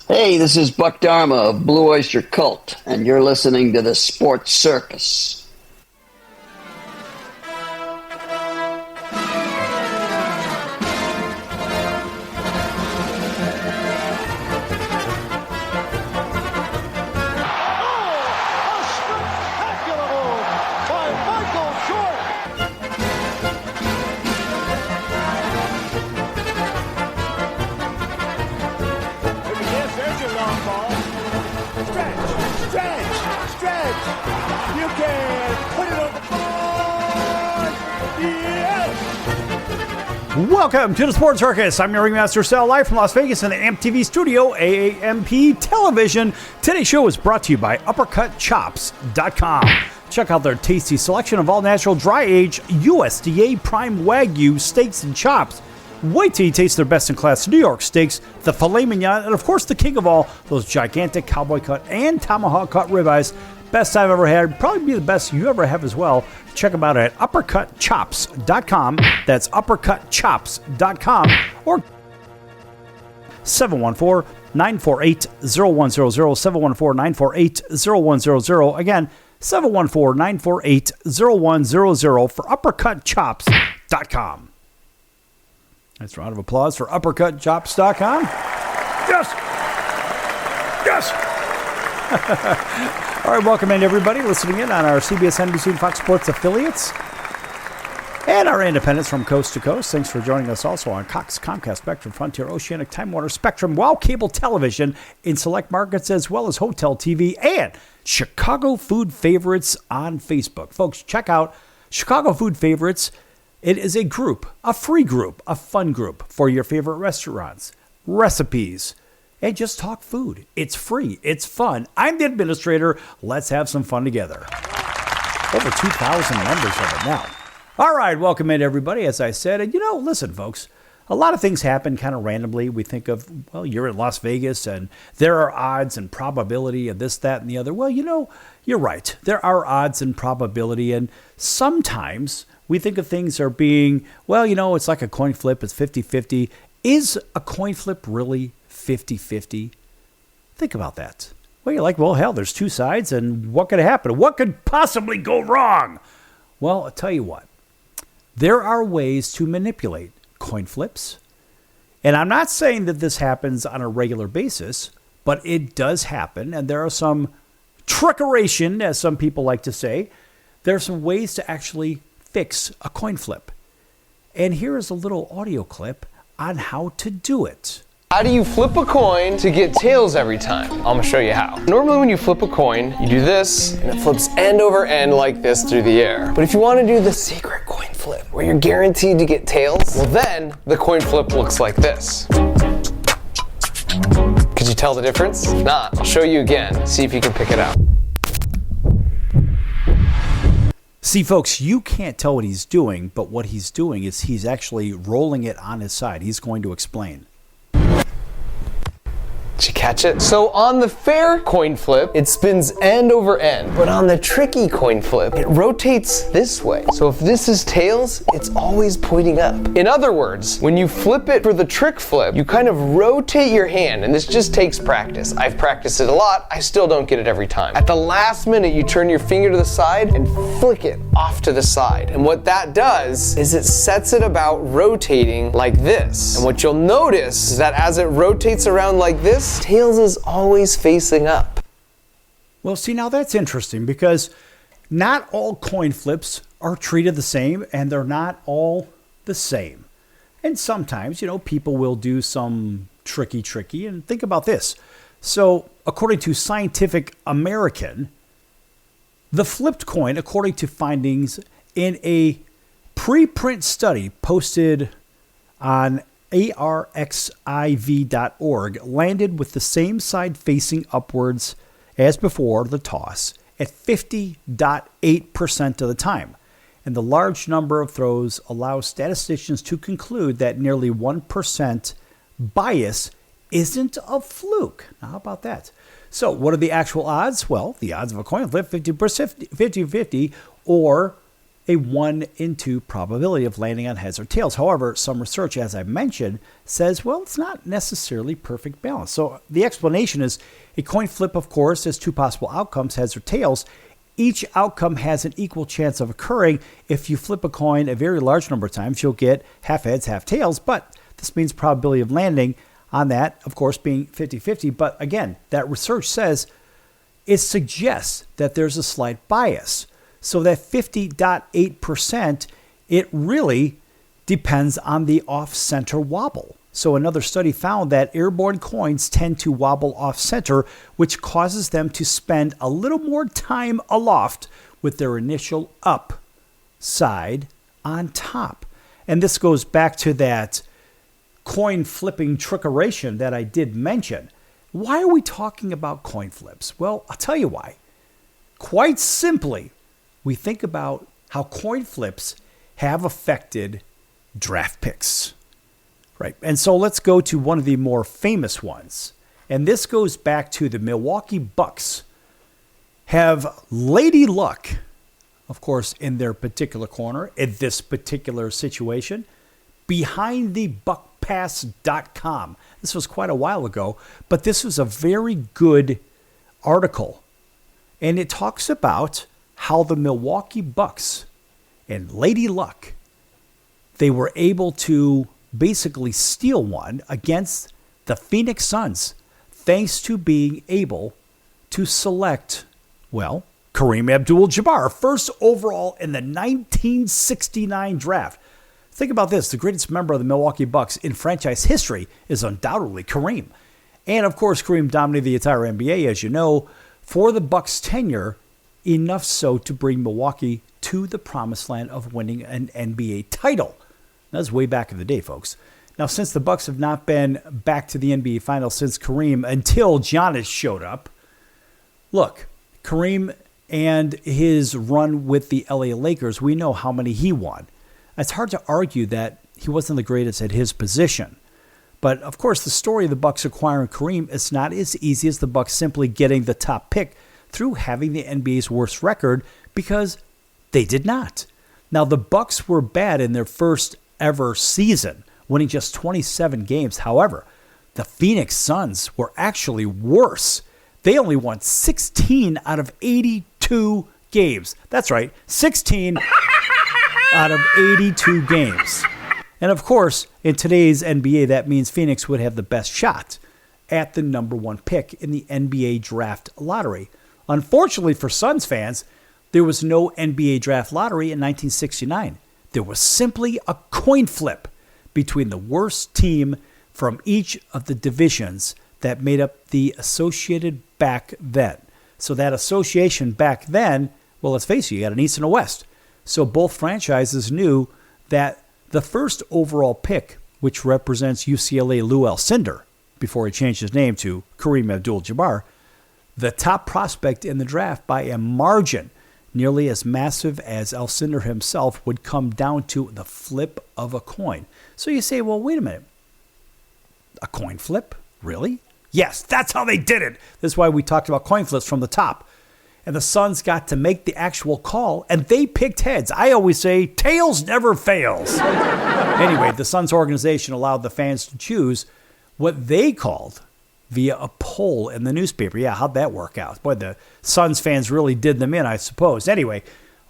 Hey, this is Buck Dharma of Blue Oyster Cult, and you're listening to the Sports Circus. Welcome to the Sports Circus. I'm your ringmaster Sal, live from Las Vegas in the AMP-TV studio, AAMP Television. Today's show is brought to you by UppercutChops.com. Check out their tasty selection of all-natural, dry-aged, USDA prime Wagyu steaks and chops. Wait till you taste their best-in-class New York steaks, the filet mignon, and of course the king of all, those gigantic cowboy cut and tomahawk cut ribeyes. Best I've ever had, probably be the best you ever have as well. Check them out at UppercutChops.com. That's UppercutChops.com or 714-948-0100, 714-948-0100. Again, 714-948-0100 for UppercutChops.com. Nice round of applause for UppercutChops.com. Yes! Yes! All right, welcome in everybody listening in on our CBS, NBC, and Fox Sports affiliates and our independents from coast to coast. Thanks for joining us also on Cox, Comcast, Spectrum, Frontier, Oceanic, Time Warner, Spectrum, Wow Cable Television in select markets, as well as Hotel TV and Chicago Food Favorites on Facebook. Folks, check out Chicago Food Favorites. It is a group, a free group, a fun group for your favorite restaurants, recipes, and just talk food. It's free. It's fun. I'm the administrator. Let's have some fun together. Over 2,000 members of it now. All right, welcome in, everybody. As I said, and listen, folks, a lot of things happen kind of randomly. We think of, well, you're in Las Vegas, and there are odds and probability of this, that, and the other. Well, you're right. There are odds and probability, and sometimes we think of things are being, well, it's like a coin flip. It's 50-50. Is a coin flip really 50-50? Think about that. Well, you're like, well, hell, there's two sides, and what could happen? What could possibly go wrong? Well, I'll tell you what. There are ways to manipulate coin flips. And I'm not saying that this happens on a regular basis, but it does happen, and there are some trickeration, as some people like to say. There are some ways to actually fix a coin flip. And here is a little audio clip on how to do it. How do you flip a coin to get tails every time? I'm gonna show you how. Normally when you flip a coin, you do this, and it flips end over end like this through the air. But if you wanna do the secret coin flip, where you're guaranteed to get tails, well then, the coin flip looks like this. Could you tell the difference? If not, I'll show you again, see if you can pick it out. See, folks, you can't tell what he's doing, but what he's doing is he's actually rolling it on his side. He's going to explain. Did you catch it? So on the fair coin flip, it spins end over end. But on the tricky coin flip, it rotates this way. So if this is tails, it's always pointing up. In other words, when you flip it for the trick flip, you kind of rotate your hand, and this just takes practice. I've practiced it a lot. I still don't get it every time. At the last minute, you turn your finger to the side and flick it off to the side. And what that does is it sets it about rotating like this. And what you'll notice is that as it rotates around like this, tails is always facing up. Well, see, now that's interesting because not all coin flips are treated the same, and they're not all the same. And sometimes, people will do some tricky, and think about this. So, according to Scientific American, the flipped coin, according to findings in a preprint study posted on arxiv.org, landed with the same side facing upwards as before the toss at 50.8% of the time. And the large number of throws allows statisticians to conclude that nearly 1% bias isn't a fluke. Now, how about that? So what are the actual odds? Well, the odds of a coin flip, 50-50, or a 1 in 2 probability of landing on heads or tails. However, some research, as I mentioned, says, well, it's not necessarily perfect balance. So the explanation is a coin flip, of course, has 2 possible outcomes, heads or tails. Each outcome has an equal chance of occurring. If you flip a coin a very large number of times, you'll get half heads, half tails. But this means probability of landing on that, of course, being 50-50. But again, that research says it suggests that there's a slight bias. So that 50.8%, it really depends on the off-center wobble. So another study found that airborne coins tend to wobble off-center, which causes them to spend a little more time aloft with their initial up side on top. And this goes back to that coin flipping trickeration that I did mention. Why are we talking about coin flips? Well, I'll tell you why. Quite simply, we think about how coin flips have affected draft picks. Right. And so let's go to one of the more famous ones. And this goes back to the Milwaukee Bucks have Lady Luck, of course, in their particular corner, in this particular situation, behind the buckpass.com. This was quite a while ago, but this was a very good article. And it talks about how the Milwaukee Bucks and Lady Luck, they were able to basically steal one against the Phoenix Suns, thanks to being able to select, well, Kareem Abdul-Jabbar, first overall in the 1969 draft. Think about this. The greatest member of the Milwaukee Bucks in franchise history is undoubtedly Kareem. And, of course, Kareem dominated the entire NBA, as you know, for the Bucks' tenure, enough so to bring Milwaukee to the promised land of winning an NBA title. That was way back in the day, folks. Now, since the Bucks have not been back to the NBA Finals since Kareem until Giannis showed up, look, Kareem and his run with the LA Lakers, we know how many he won. It's hard to argue that he wasn't the greatest at his position. But, of course, the story of the Bucks acquiring Kareem is not as easy as the Bucks simply getting the top pick through having the NBA's worst record, because they did not. Now, the Bucks were bad in their first ever season, winning just 27 games. However, the Phoenix Suns were actually worse. They only won 16 out of 82 games. That's right, 16 out of 82 games. And of course, in today's NBA, that means Phoenix would have the best shot at the number 1 pick in the NBA draft lottery. Unfortunately for Suns fans, there was no NBA draft lottery in 1969. There was simply a coin flip between the worst team from each of the divisions that made up the associated back then. So that association back then, well, let's face it, you got an East and a West. So both franchises knew that the first overall pick, which represents UCLA Lou Alcindor, before he changed his name to Kareem Abdul-Jabbar, the top prospect in the draft by a margin nearly as massive as Alcindor himself, would come down to the flip of a coin. So you say, well, wait a minute. A coin flip? Really? Yes, that's how they did it. That's why we talked about coin flips from the top. And the Suns got to make the actual call, and they picked heads. I always say, tails never fails. Anyway, the Suns organization allowed the fans to choose what they called via a poll in the newspaper. Yeah, how'd that work out? Boy, the Suns fans really did them in, I suppose. Anyway,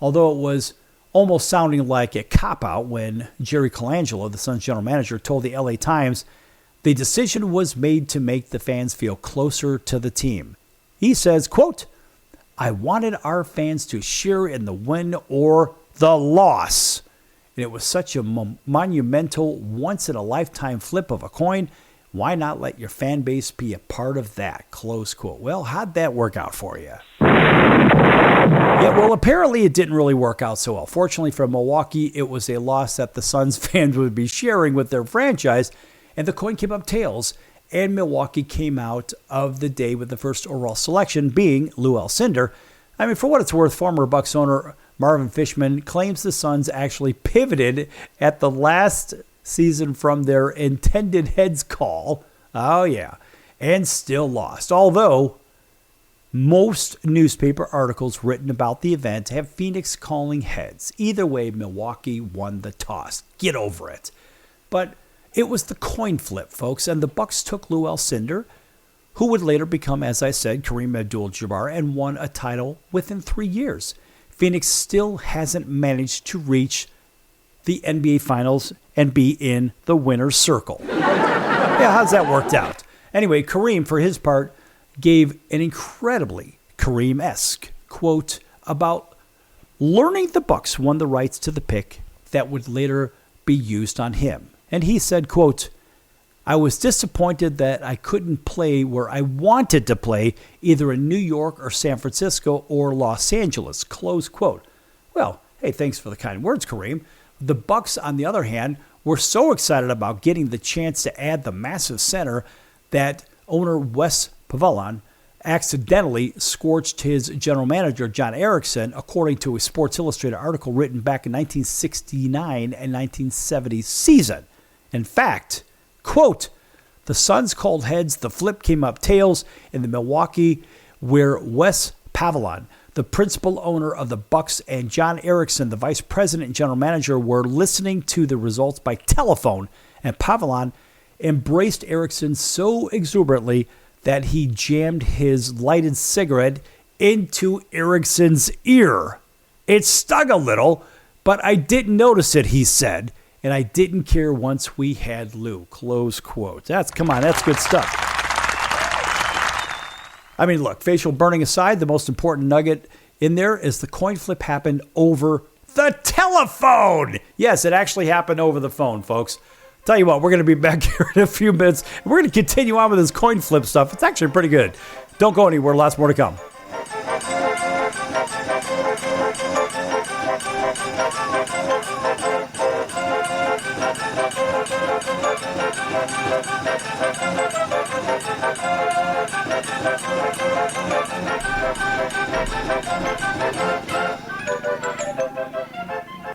although it was almost sounding like a cop-out when Jerry Colangelo, the Suns general manager, told the LA Times the decision was made to make the fans feel closer to the team. He says, quote, "I wanted our fans to share in the win or the loss. And it was such a monumental, once-in-a-lifetime flip of a coin. Why not let your fan base be a part of that?" Close quote. Well, how'd that work out for you? Yeah, well, apparently it didn't really work out so well. Fortunately for Milwaukee, it was a loss that the Suns fans would be sharing with their franchise, and the coin came up tails, and Milwaukee came out of the day with the first overall selection being Lou Alcindor. I mean, for what it's worth, former Bucks owner Marvin Fishman claims the Suns actually pivoted at the last season from their intended heads call. Oh, yeah. And still lost. Although, Most newspaper articles written about the event have Phoenix calling heads. Either way, Milwaukee won the toss. Get over it. But it was the coin flip, folks, and the Bucks took Lou Alcindor, who would later become, as I said, Kareem Abdul-Jabbar, and won a title within 3 years. Phoenix still hasn't managed to reach the NBA Finals and be in the winner's circle. Yeah, how's that worked out? Anyway, Kareem, for his part, gave an incredibly Kareem-esque quote about learning the Bucks won the rights to the pick that would later be used on him. And he said, quote, "I was disappointed that I couldn't play where I wanted to play, either in New York or San Francisco or Los Angeles," close quote. Well, hey, thanks for the kind words, Kareem. The Bucks, on the other hand, were so excited about getting the chance to add the massive center that owner Wes Pavellon accidentally scorched his general manager, John Erickson, according to a Sports Illustrated article written back in 1969 and 1970 season. In fact, quote, "The Suns called heads, the flip came up tails in the Milwaukee, where Wes Pavellon, the principal owner of the Bucks, and John Erickson, the vice president and general manager, were listening to the results by telephone, and Pavellon embraced Erickson so exuberantly that he jammed his lighted cigarette into Erickson's ear. It stung a little, but I didn't notice it," he said, "and I didn't care once we had Lou," close quote. That's good stuff. I mean, look, facial burning aside, the most important nugget in there is the coin flip happened over the telephone. Yes, it actually happened over the phone, folks. Tell you what, we're going to be back here in a few minutes. We're going to continue on with this coin flip stuff. It's actually pretty good. Don't go anywhere. Lots more to come.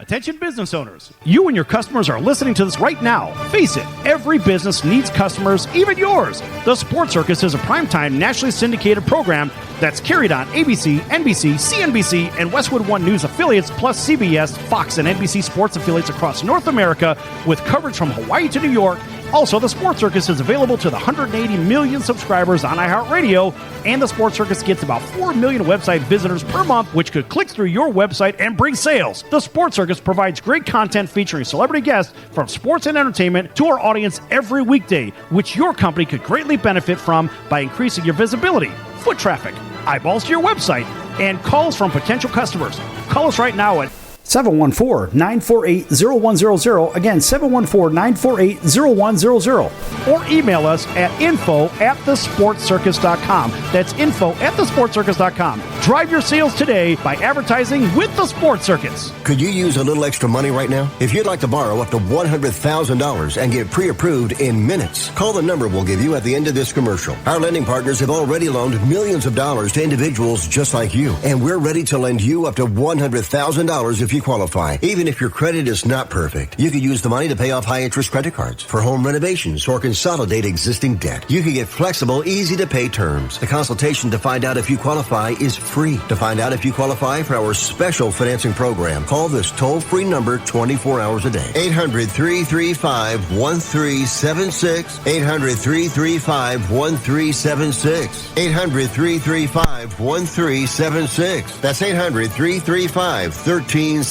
Attention business owners, you and your customers are listening to this right now. Face it, every business needs customers, even yours. The Sports Circus is a primetime nationally syndicated program that's carried on ABC, NBC, CNBC, and Westwood One News affiliates, plus CBS, Fox, and NBC Sports affiliates across North America, with coverage from Hawaii to New York. Also, the Sports Circus is available to the 180 million subscribers on iHeartRadio, and the Sports Circus gets about 4 million website visitors per month, which could click through your website and bring sales. The Sports Circus provides great content featuring celebrity guests from sports and entertainment to our audience every weekday, which your company could greatly benefit from by increasing your visibility, foot traffic, eyeballs to your website, and calls from potential customers. Call us right now at 714-948-0100. Again, 714-948-0100. Or email us at info@thesportscircus.com. That's info@thesportscircus.com. Drive your sales today by advertising with the Sports Circus. Could you use a little extra money right now? If you'd like to borrow up to $100,000 and get pre-approved in minutes, call the number we'll give you at the end of this commercial. Our lending partners have already loaned millions of dollars to individuals just like you, and we're ready to lend you up to $100,000 if you qualify. Even if your credit is not perfect, you could use the money to pay off high-interest credit cards, for home renovations, or consolidate existing debt. You can get flexible, easy-to-pay terms. The consultation to find out if you qualify is free. To find out if you qualify for our special financing program, call this toll-free number 24 hours a day. 800-335-1376. 800-335-1376. 800-335-1376. That's 800-335-1376.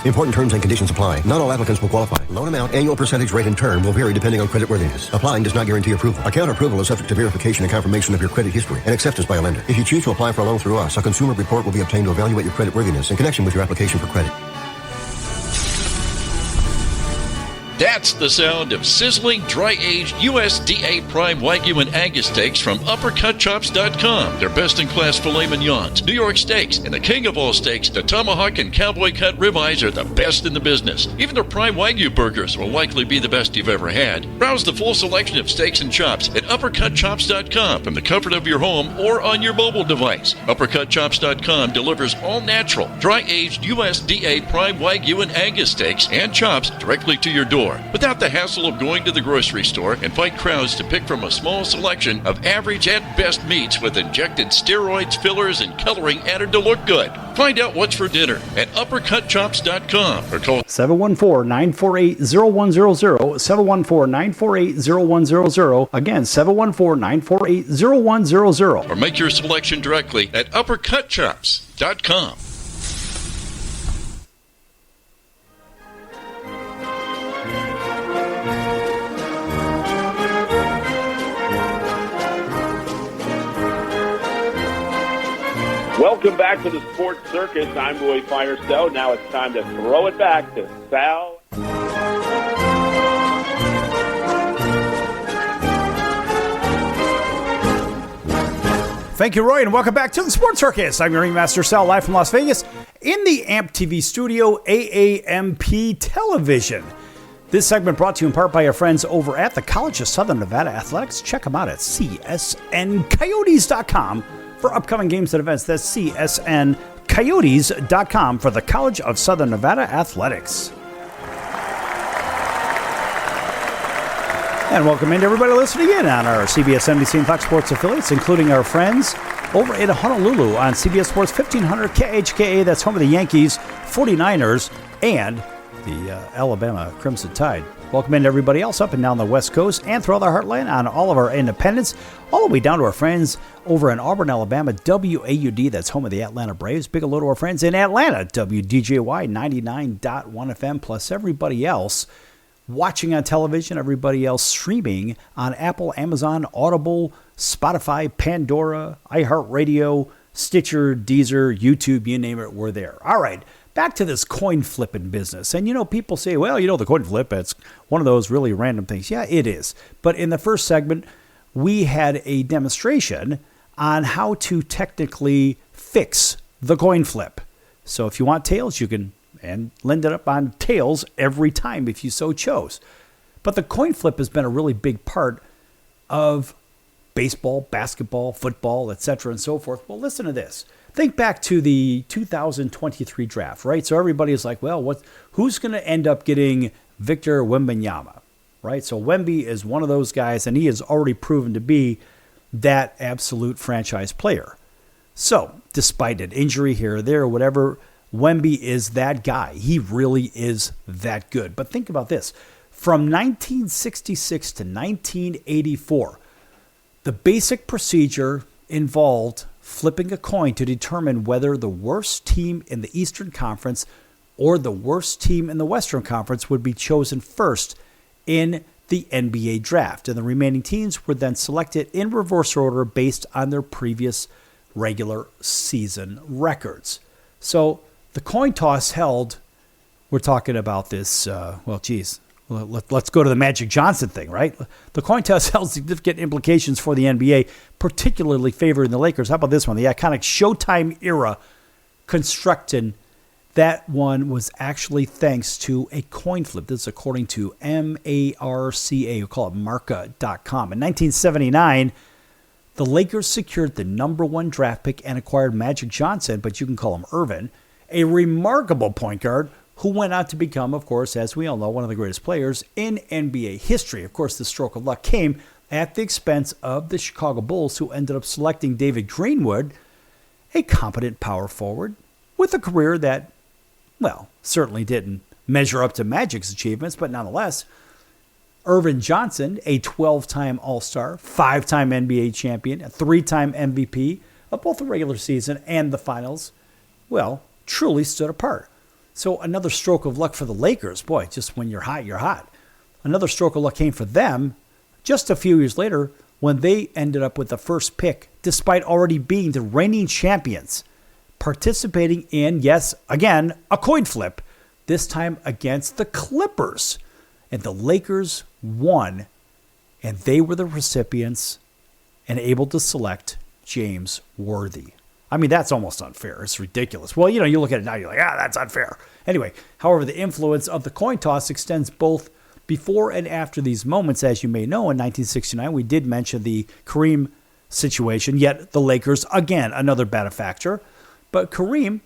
Important terms and conditions apply. Not all applicants will qualify. Loan amount, annual percentage rate, and term will vary depending on creditworthiness. Applying does not guarantee approval. Account approval is subject to verification and confirmation of your credit history and acceptance by a lender. If you choose to apply for a loan through us, a consumer report will be obtained to evaluate your creditworthiness in connection with your application for credit. That's the sound of sizzling, dry-aged USDA Prime Wagyu and Angus steaks from UppercutChops.com. Their best-in-class filet mignons, New York steaks, and the king of all steaks, the tomahawk and cowboy cut ribeyes are the best in the business. Even their Prime Wagyu burgers will likely be the best you've ever had. Browse the full selection of steaks and chops at UppercutChops.com from the comfort of your home or on your mobile device. UppercutChops.com delivers all-natural, dry-aged USDA Prime Wagyu and Angus steaks and chops directly to your door. store without the hassle of going to the grocery store and fight crowds to pick from a small selection of average at best meats with injected steroids, fillers, and coloring added to look good. Find out what's for dinner at uppercutchops.com or call 714-948-0100, 714-948-0100, again, 714-948-0100. or make your selection directly at uppercutchops.com. Welcome back to the Sports Circus. I'm Roy Firestone. Now it's time to throw it back to Sal. Thank you, Roy, and welcome back to the Sports Circus. I'm your ringmaster, Sal, live from Las Vegas in the AMP TV studio, AAMP Television. This segment brought to you in part by our friends over at the College of Southern Nevada Athletics. Check them out at csncoyotes.com for upcoming games and events. That's csncoyotes.com for the College of Southern Nevada Athletics. And welcome in to everybody listening in on our CBS, NBC, and Fox Sports affiliates, including our friends over in Honolulu on CBS Sports 1500 KHKA. That's home of the Yankees, 49ers, and the Alabama Crimson Tide. Welcome in to everybody else up and down the West Coast and throughout the heartland on all of our independents, all the way down to our friends over in Auburn, Alabama, WAUD, that's home of the Atlanta Braves. Big hello to our friends in Atlanta, WDJY 99.1 FM, plus everybody else watching on television, everybody else streaming on Apple, Amazon, Audible, Spotify, Pandora, iHeartRadio, Stitcher, Deezer, YouTube, you name it, we're there. All right. Back to this coin flipping business. And, people say, well, the coin flip, it's one of those really random things. Yeah, it is. But in the first segment, we had a demonstration on how to technically fix the coin flip. So if you want tails, you can and lend it up on tails every time if you so chose. But the coin flip has been a really big part of baseball, basketball, football, etc., and so forth. Well, listen to this. Think back to the 2023 draft, right? So everybody is like, well, who's going to end up getting Victor Wembanyama, right? So Wemby is one of those guys, and he has already proven to be that absolute franchise player. So despite an injury here or there, whatever, Wemby is that guy. He really is that good. But think about this. From 1966 to 1984, the basic procedure involved flipping a coin to determine whether the worst team in the Eastern Conference or the worst team in the Western Conference would be chosen first in the NBA draft. And the remaining teams were then selected in reverse order based on their previous regular season records. So the coin toss held, we're talking about this, let's go to the Magic Johnson thing, right? The coin toss held significant implications for the NBA, particularly favoring the Lakers. How about this one? The iconic Showtime era construction, that one was actually thanks to a coin flip. This is according to MARCA, we call it Marca.com. In 1979, the Lakers secured the number one draft pick and acquired Magic Johnson, but you can call him Irvin, a remarkable point guard who went on to become, of course, as we all know, one of the greatest players in NBA history. Of course, the stroke of luck came at the expense of the Chicago Bulls, who ended up selecting David Greenwood, a competent power forward with a career that, well, certainly didn't measure up to Magic's achievements, but nonetheless, Irvin Johnson, a 12-time All-Star, 5-time NBA champion, a 3-time MVP of both the regular season and the finals, well, truly stood apart. So another stroke of luck for the Lakers. Boy, just when you're hot, you're hot. Another stroke of luck came for them just a few years later when they ended up with the first pick, despite already being the reigning champions, participating in, yes, again, a coin flip, this time against the Clippers. And the Lakers won, and they were the recipients and able to select James Worthy. I mean, that's almost unfair. It's ridiculous. Well, you look at it now, you're like, that's unfair. Anyway, however, the influence of the coin toss extends both before and after these moments. As you may know, in 1969, we did mention the Kareem situation, yet the Lakers, again, another benefactor. But Kareem,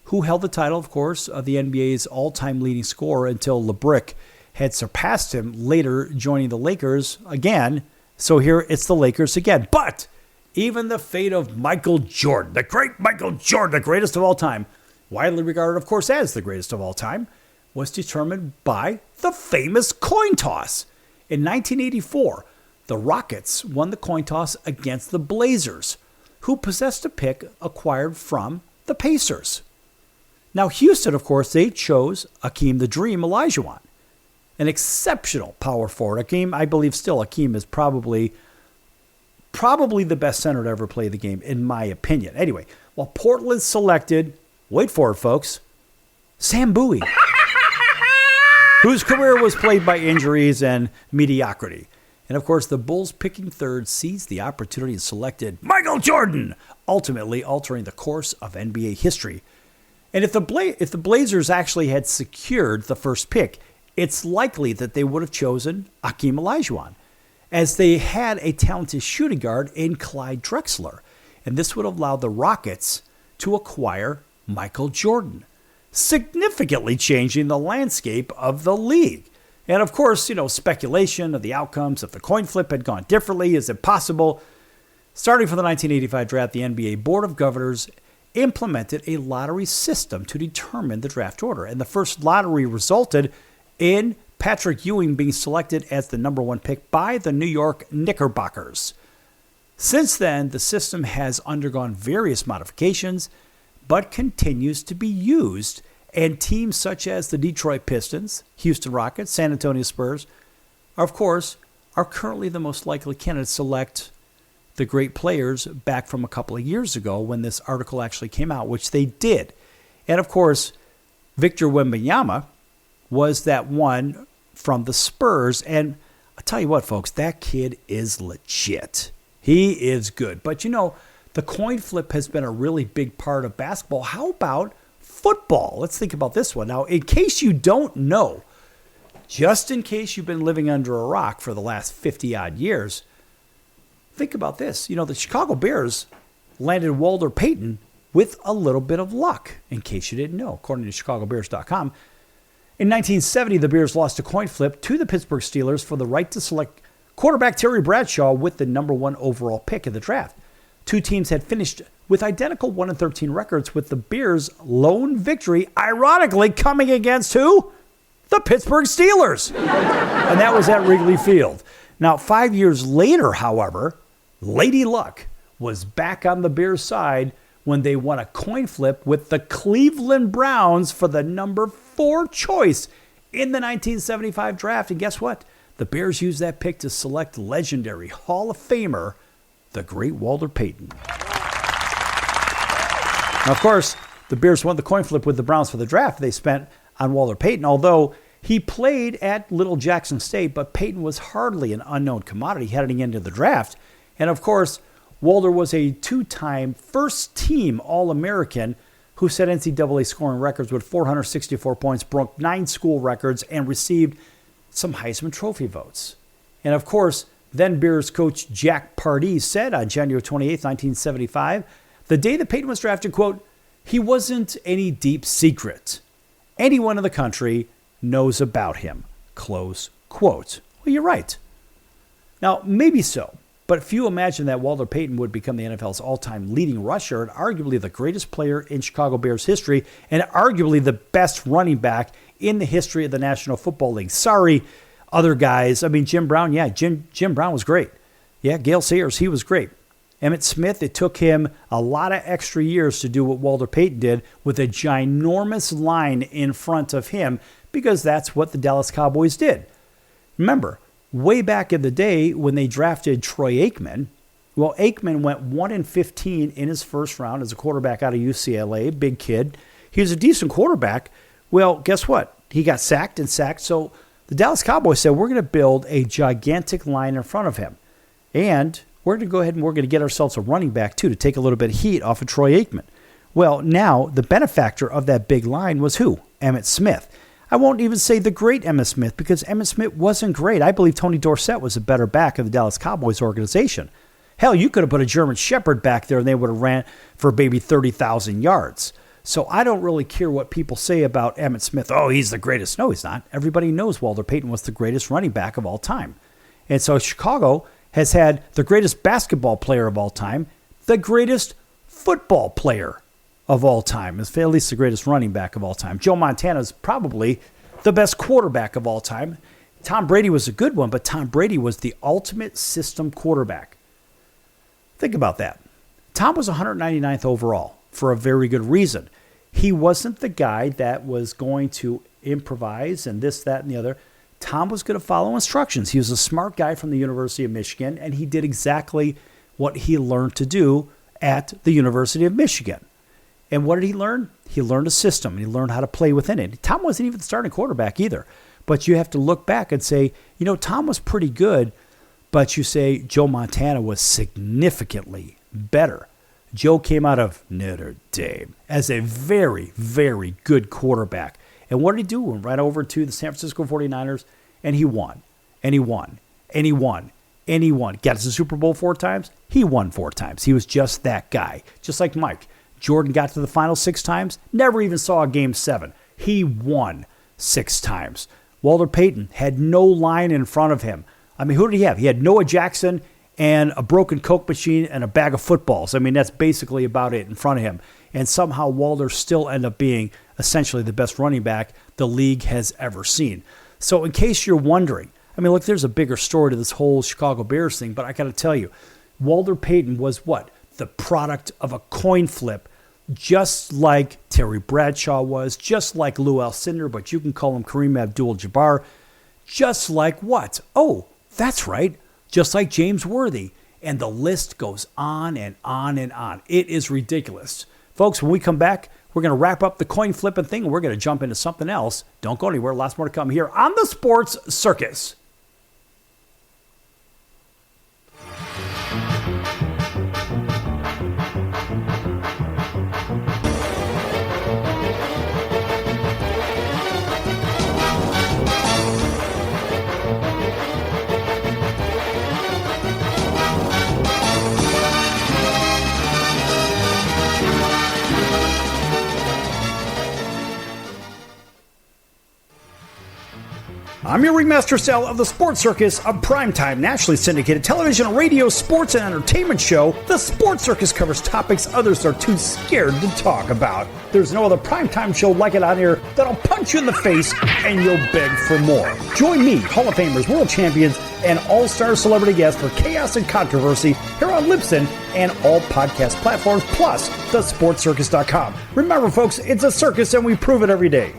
who held the title, of course, of the NBA's all-time leading scorer until LeBrick had surpassed him, later joining the Lakers again. So here it's the Lakers again. But even the fate of Michael Jordan, the great Michael Jordan, the greatest of all time, widely regarded, of course, as the greatest of all time, was determined by the famous coin toss. In 1984, the Rockets won the coin toss against the Blazers, who possessed a pick acquired from the Pacers. Now, Houston, of course, they chose Akeem the Dream Olajuwon, an exceptional power forward. Akeem, I believe still, Akeem is probably the best center to ever play the game, in my opinion. Anyway, while Portland selected, wait for it, folks, Sam Bowie, whose career was plagued by injuries and mediocrity. And of course, the Bulls picking third seized the opportunity and selected Michael Jordan, ultimately altering the course of NBA history. And if the Blazers actually had secured the first pick, it's likely that they would have chosen Akeem Olajuwon, as they had a talented shooting guard in Clyde Drexler. And this would have allowed the Rockets to acquire Michael Jordan, significantly changing the landscape of the league. And of course, speculation of the outcomes if the coin flip had gone differently. Is it possible? Starting from the 1985 draft, the NBA Board of Governors implemented a lottery system to determine the draft order. And the first lottery resulted in Patrick Ewing being selected as the number one pick by the New York Knickerbockers. Since then, the system has undergone various modifications, but continues to be used, and teams such as the Detroit Pistons, Houston Rockets, San Antonio Spurs, of course, are currently the most likely candidates to select the great players back from a couple of years ago when this article actually came out, which they did. And of course, Victor Wembanyama was that one from the Spurs. And I'll tell you what, folks, that kid is legit. He is good. But the coin flip has been a really big part of basketball. How about football? Let's think about this one. Now, in case you don't know, just in case you've been living under a rock for the last 50-odd years, think about this. The Chicago Bears landed Walter Payton with a little bit of luck, in case you didn't know, according to ChicagoBears.com. In 1970, the Bears lost a coin flip to the Pittsburgh Steelers for the right to select quarterback Terry Bradshaw with the number one overall pick in the draft. Two teams had finished with identical 1-13 records, with the Bears' lone victory, ironically, coming against who? The Pittsburgh Steelers. And that was at Wrigley Field. Now, 5 years later, however, Lady Luck was back on the Bears' side when they won a coin flip with the Cleveland Browns for the number 4 choice in the 1975 draft. And guess what? The Bears used that pick to select legendary Hall of Famer, the great Walter Payton. Now, of course, the Bears won the coin flip with the Browns for the draft they spent on Walter Payton, although he played at Little Jackson State, but Payton was hardly an unknown commodity heading into the draft. And of course, Walter was a 2-time first-team All-American who set NCAA scoring records with 464 points, broke 9 school records, and received some Heisman Trophy votes. And of course, then Bears coach Jack Pardee said on January 28, 1975, the day that Payton was drafted, quote, "He wasn't any deep secret. Anyone in the country knows about him," close quote. Well, you're right. Now, maybe so, but few imagined that Walter Payton would become the NFL's all-time leading rusher and arguably the greatest player in Chicago Bears history and arguably the best running back in the history of the National Football League. Sorry, other guys. I mean, Jim Brown, yeah, Jim Brown was great. Yeah, Gale Sayers, he was great. Emmitt Smith, it took him a lot of extra years to do what Walter Payton did with a ginormous line in front of him because that's what the Dallas Cowboys did. Remember, way back in the day when they drafted Troy Aikman, well, Aikman went 1-15 in his first round as a quarterback out of UCLA, big kid. He was a decent quarterback. Well, guess what? He got sacked. So the Dallas Cowboys said, we're going to build a gigantic line in front of him. And we're going to go ahead and we're going to get ourselves a running back, too, to take a little bit of heat off of Troy Aikman. Well, now the benefactor of that big line was who? Emmitt Smith. I won't even say the great Emmitt Smith because Emmitt Smith wasn't great. I believe Tony Dorsett was a better back of the Dallas Cowboys organization. Hell, you could have put a German Shepherd back there and they would have ran for maybe 30,000 yards. So I don't really care what people say about Emmitt Smith. Oh, he's the greatest. No, he's not. Everybody knows Walter Payton was the greatest running back of all time. And so Chicago has had the greatest basketball player of all time, the greatest football player of all time, at least the greatest running back of all time. Joe Montana is probably the best quarterback of all time. Tom Brady was a good one, but Tom Brady was the ultimate system quarterback. Think about that. Tom was 199th overall for a very good reason. He wasn't the guy that was going to improvise and this, that, and the other. Tom was going to follow instructions. He was a smart guy from the University of Michigan, and he did exactly what he learned to do at the University of Michigan. And what did he learn? He learned a system, and he learned how to play within it. Tom wasn't even the starting quarterback either. But you have to look back and say, Tom was pretty good, but you say Joe Montana was significantly better. Joe came out of Notre Dame as a very, very good quarterback. And what did he do? Went right over to the San Francisco 49ers, and he won, and he won, and he won, and he won. Got to the Super Bowl 4 times? He won 4 times. He was just that guy. Just like Mike. Jordan got to the final 6 times, never even saw a game 7. He won 6 times. Walter Payton had no line in front of him. I mean, who did he have? He had Noah Jackson and a broken Coke machine and a bag of footballs. I mean, that's basically about it in front of him. And somehow Walter still ended up being essentially the best running back the league has ever seen. So in case you're wondering, I mean, look, there's a bigger story to this whole Chicago Bears thing, but I got to tell you, Walter Payton was what? The product of a coin flip, just like Terry Bradshaw was, just like Lou Alcindor, but you can call him Kareem Abdul-Jabbar, just like what? Oh, that's right. Just like James Worthy. And the list goes on and on and on. It is ridiculous. Folks, when we come back, we're going to wrap up the coin flipping thing, and we're going to jump into something else. Don't go anywhere. Lots more to come here on the Sports Circus. I'm your ringmaster Sal of the Sports Circus, a primetime, nationally syndicated television, radio, sports, and entertainment show. The Sports Circus covers topics others are too scared to talk about. There's no other primetime show like it out here that'll punch you in the face and you'll beg for more. Join me, Hall of Famers, world champions, and all-star celebrity guests for chaos and controversy here on Libsyn and all podcast platforms, plus thesportscircus.com. Remember, folks, it's a circus and we prove it every day.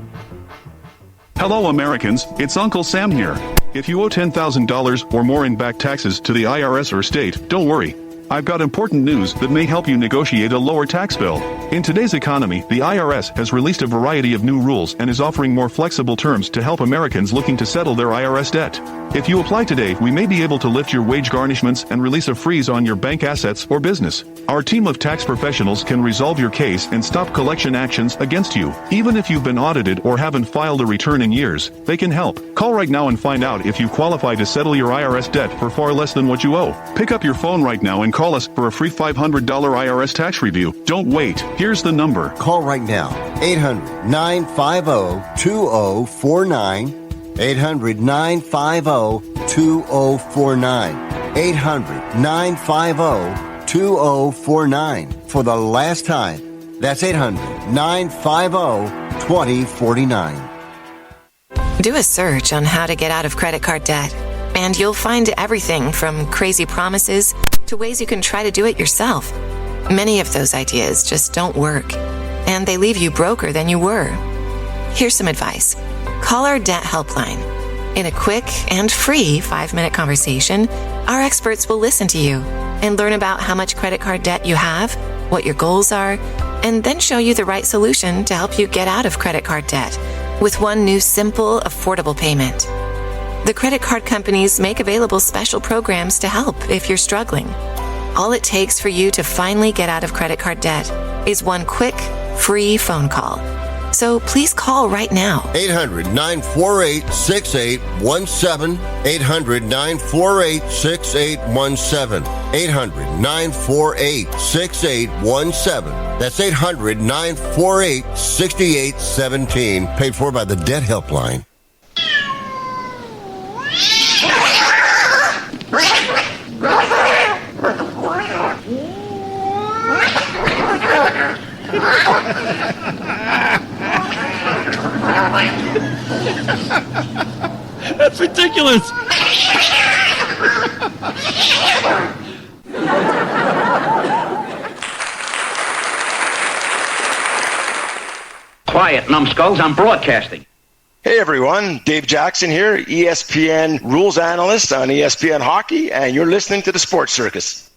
Hello Americans, it's Uncle Sam here. If you owe $10,000 or more in back taxes to the IRS or state, don't worry. I've got important news that may help you negotiate a lower tax bill. In today's economy, the IRS has released a variety of new rules and is offering more flexible terms to help Americans looking to settle their IRS debt. If you apply today, we may be able to lift your wage garnishments and release a freeze on your bank assets or business. Our team of tax professionals can resolve your case and stop collection actions against you. Even if you've been audited or haven't filed a return in years, they can help. Call right now and find out if you qualify to settle your IRS debt for far less than what you owe. Pick up your phone right now and call us for a free $500 IRS tax review. Don't wait. Here's the number. Call right now. 800-950-2049. 800-950-2049. 800-950-2049. For the last time. That's 800-950-2049. Do a search on how to get out of credit card debt, and you'll find everything from crazy promises to ways you can try to do it yourself. Many of those ideas just don't work, and they leave you broker than you were. Here's some advice. Call our debt helpline. In a quick and free 5-minute conversation, our experts will listen to you and learn about how much credit card debt you have, what your goals are, and then show you the right solution to help you get out of credit card debt with one new simple, affordable payment. The credit card companies make available special programs to help if you're struggling. All it takes for you to finally get out of credit card debt is one quick, free phone call. So please call right now. 800-948-6817. 800-948-6817. 800-948-6817. That's 800-948-6817. Paid for by the Debt Helpline. That's ridiculous. Quiet, numbskulls, I'm broadcasting. Hey everyone, Dave Jackson here, ESPN rules analyst on ESPN Hockey, and you're listening to the Sports Circus.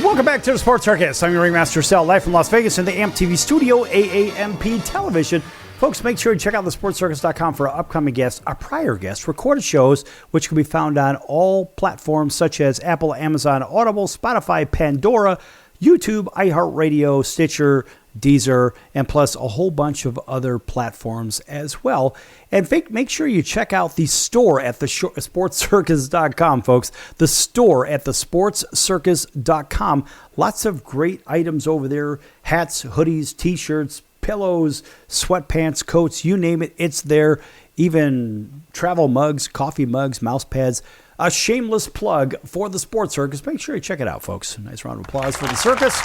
Welcome back to the Sports Circus. I'm your ringmaster, Sal, live from Las Vegas in the AMP TV studio, AAMP television. Folks, make sure you check out thesportscircus.com for our upcoming guests, our prior guests, recorded shows, which can be found on all platforms such as Apple, Amazon, Audible, Spotify, Pandora, YouTube, iHeartRadio, Stitcher, Deezer, and plus a whole bunch of other platforms as well. And make sure you check out the store at the sportscircus.com, folks. The store at the sportscircus.com. Lots of great items over there. Hats, hoodies, t-shirts, pillows, sweatpants, coats, you name it, it's there. Even travel mugs, coffee mugs, mouse pads. A shameless plug for the Sports Circus. Make sure you check it out, folks. Nice round of applause for the circus.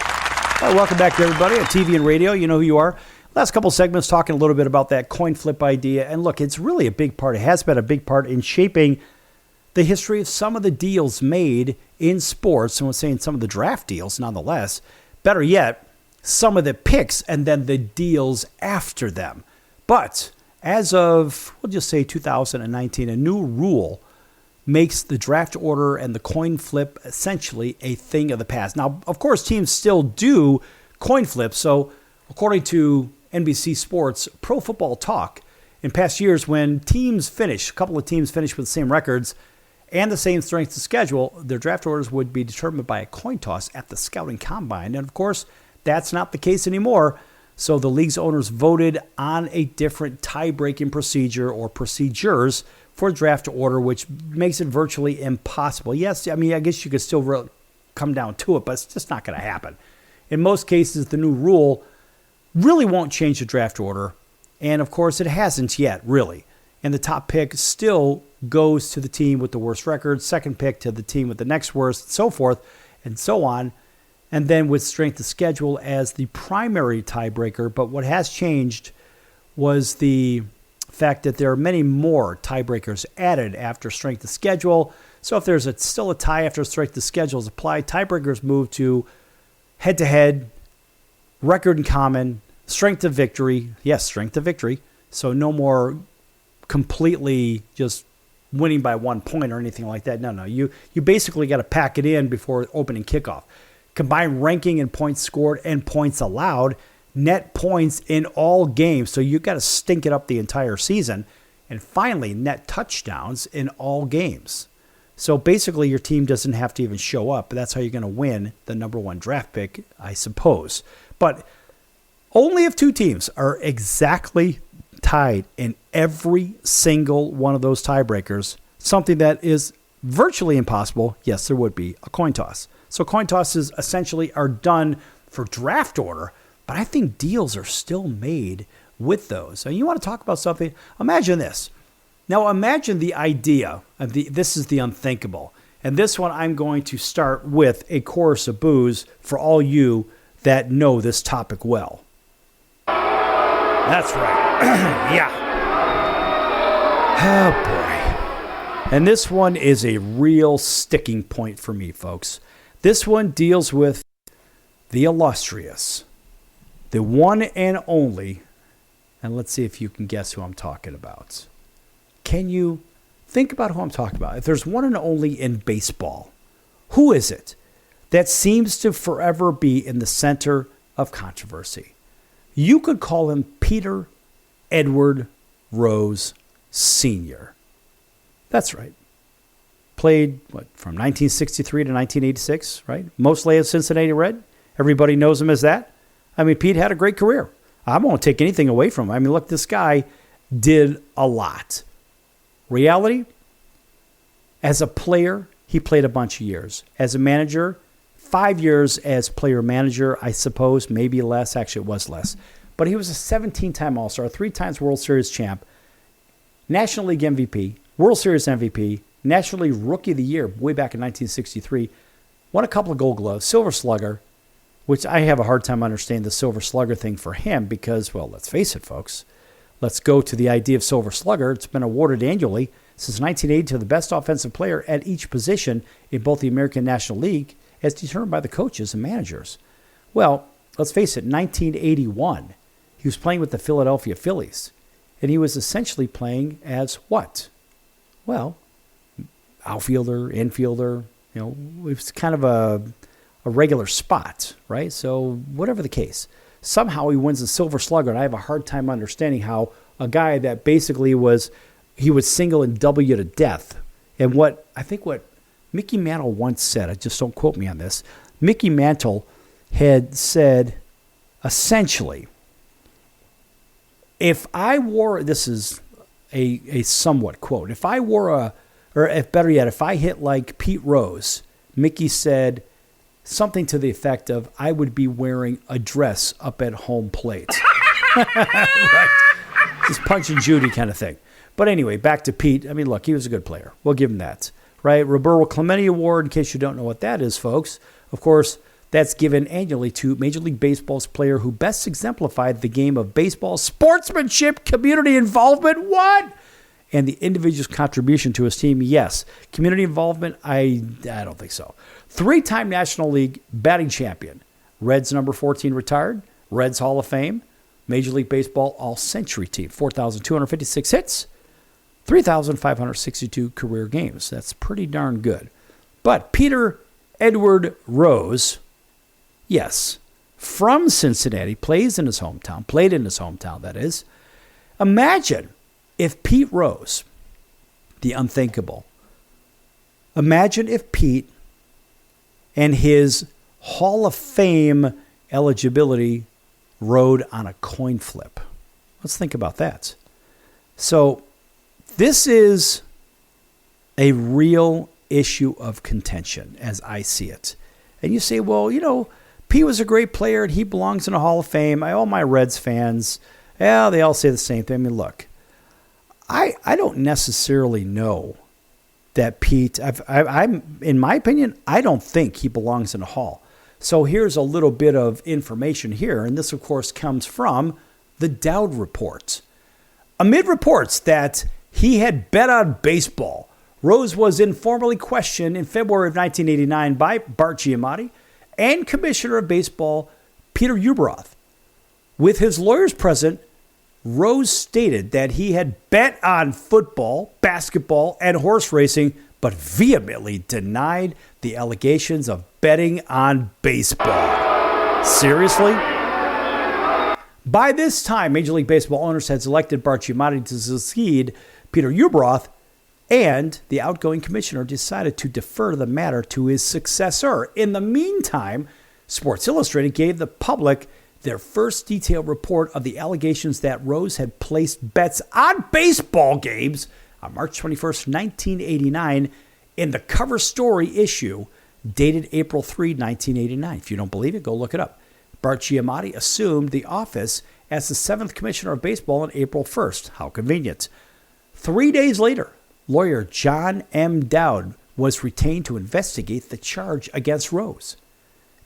Welcome back to everybody on TV and radio. You know who you are. Last couple segments talking a little bit about that coin flip idea. And look, it's really a big part. It has been a big part in shaping the history of some of the deals made in sports. And we're saying some of the draft deals, nonetheless. Better yet, some of the picks and then the deals after them. But as of, we'll just say 2019, a new rule makes the draft order and the coin flip essentially a thing of the past. Now, of course, teams still do coin flips. So according to NBC Sports Pro Football Talk, in past years when teams finish, a couple of teams finish with the same records and the same strength of schedule, their draft orders would be determined by a coin toss at the scouting combine. And of course, that's not the case anymore. So the league's owners voted on a different tie-breaking procedure or procedures for draft order, which makes it virtually impossible. Yes, I mean, I guess you could still come down to it, but it's just not going to happen. In most cases, the new rule really won't change the draft order. And of course, it hasn't yet, really. And the top pick still goes to the team with the worst record, second pick to the team with the next worst, so forth and so on. And then with strength of schedule as the primary tiebreaker. But what has changed was the fact that there are many more tiebreakers added after strength of schedule. So if there's still a tie after strength of schedule is applied, tiebreakers move to head-to-head, record in common, strength of victory. Yes, strength of victory. So no more completely just winning by 1 point or anything like that. No. You basically got to pack it in before opening kickoff. Combine ranking and points scored and points allowed, net points in all games. So you got to stink it up the entire season. And finally, net touchdowns in all games. So basically, your team doesn't have to even show up. That's how you're going to win the number one draft pick, I suppose. But only if two teams are exactly tied in every single one of those tiebreakers, something that is virtually impossible, yes, there would be a coin toss. So coin tosses essentially are done for draft order, but I think deals are still made with those. So you want to talk about something? Imagine this. Now imagine the idea of this is the unthinkable. And this one I'm going to start with a chorus of boos for all you that know this topic well. That's right. Yeah. Oh, boy. And this one is a real sticking point for me, folks. This one deals with the illustrious, the one and only, and let's see if you can guess who I'm talking about. Can you think about who I'm talking about? If there's one and only in baseball, who is it that seems to forever be in the center of controversy? You could call him Peter Edward Rose Sr. That's right. Played, from 1963 to 1986, right? Mostly as Cincinnati Red. Everybody knows him as that. I mean, Pete had a great career. I won't take anything away from him. I mean, look, this guy did a lot. Reality, as a player, he played a bunch of years. As a manager, 5 years as player-manager, I suppose, maybe less. Actually, it was less. But he was a 17-time All-Star, 3 times World Series champ, National League MVP, World Series MVP, National League Rookie of the Year way back in 1963, won a couple of Gold Gloves, Silver Slugger, which I have a hard time understanding the Silver Slugger thing for him because, well, let's face it, folks. Let's go to the idea of Silver Slugger. It's been awarded annually since 1980 to the best offensive player at each position in both the American National League as determined by the coaches and managers. Well, let's face it, 1981, he was playing with the Philadelphia Phillies, and he was essentially playing as what? Well, outfielder, infielder, it was kind of a regular spot, right? So whatever the case, somehow he wins the Silver Slugger, and I have a hard time understanding how a guy that basically he would single and double you to death. And what Mickey Mantle once said, I just don't quote me on this, Mickey Mantle had said, essentially, if I wore, this is a somewhat quote, if I wore if I hit like Pete Rose, Mickey said something to the effect of, I would be wearing a dress up at home plate. Right. Just Punch and Judy kind of thing. But anyway, back to Pete. I mean, look, he was a good player. We'll give him that. Right? Roberto Clemente Award, in case you don't know what that is, folks. Of course, that's given annually to Major League Baseball's player who best exemplified the game of baseball, sportsmanship, community involvement, what? And the individual's contribution to his team, yes. Community involvement, I don't think so. 3-time National League batting champion. Reds number 14 retired. Reds Hall of Fame. Major League Baseball All-Century team. 4,256 hits. 3,562 career games. That's pretty darn good. But Peter Edward Rose, yes, from Cincinnati, played in his hometown, that is. Imagine if Pete Rose, the unthinkable, imagine if Pete and his Hall of Fame eligibility rode on a coin flip. Let's think about that. So this is a real issue of contention as I see it. And you say, well, Pete was a great player and he belongs in a Hall of Fame. All my Reds fans, they all say the same thing. I mean, look, I don't necessarily know that Pete, I'm in my opinion, I don't think he belongs in a Hall. So here's a little bit of information here, and this, of course, comes from the Dowd Report. Amid reports that he had bet on baseball, Rose was informally questioned in February of 1989 by Bart Giamatti and Commissioner of Baseball Peter Ueberroth. With his lawyers present, Rose stated that he had bet on football, basketball, and horse racing, but vehemently denied the allegations of betting on baseball. Seriously? By this time, Major League Baseball owners had selected Bart Giamatti to succeed Peter Ueberroth, and the outgoing commissioner decided to defer the matter to his successor. In the meantime, Sports Illustrated gave the public their first detailed report of the allegations that Rose had placed bets on baseball games on March 21st, 1989, in the cover story issue dated April 3, 1989. If you don't believe it, go look it up. Bart Giamatti assumed the office as the 7th commissioner of baseball on April 1st. How convenient. 3 days later, lawyer John M. Dowd was retained to investigate the charge against Rose.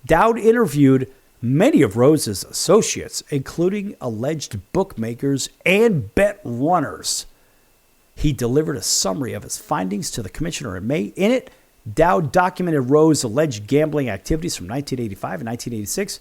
Dowd interviewed many of Rose's associates, including alleged bookmakers and bet runners. He delivered a summary of his findings to the commissioner in May. In it, Dowd documented Rose's alleged gambling activities from 1985 and 1986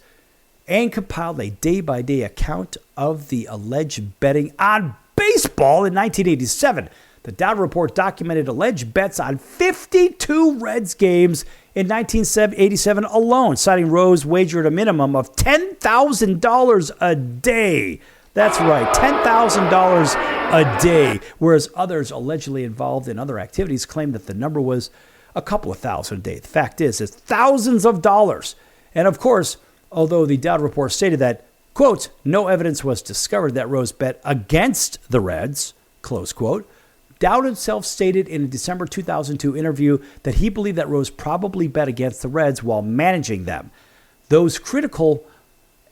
and compiled a day-by-day account of the alleged betting on baseball in 1987. The Dowd report documented alleged bets on 52 Reds games in 1987 alone, citing Rose wagered a minimum of $10,000 a day. That's right, $10,000 a day, whereas others allegedly involved in other activities claimed that the number was a couple of thousand a day. The fact is, it's thousands of dollars. And of course, although the Dowd report stated that, quote, no evidence was discovered that Rose bet against the Reds, close quote, Dowd himself stated in a December 2002 interview that he believed that Rose probably bet against the Reds while managing them. Those critical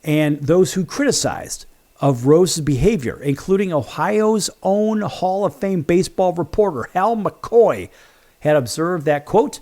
and those who criticized of Rose's behavior, including Ohio's own Hall of Fame baseball reporter Hal McCoy, had observed that, quote,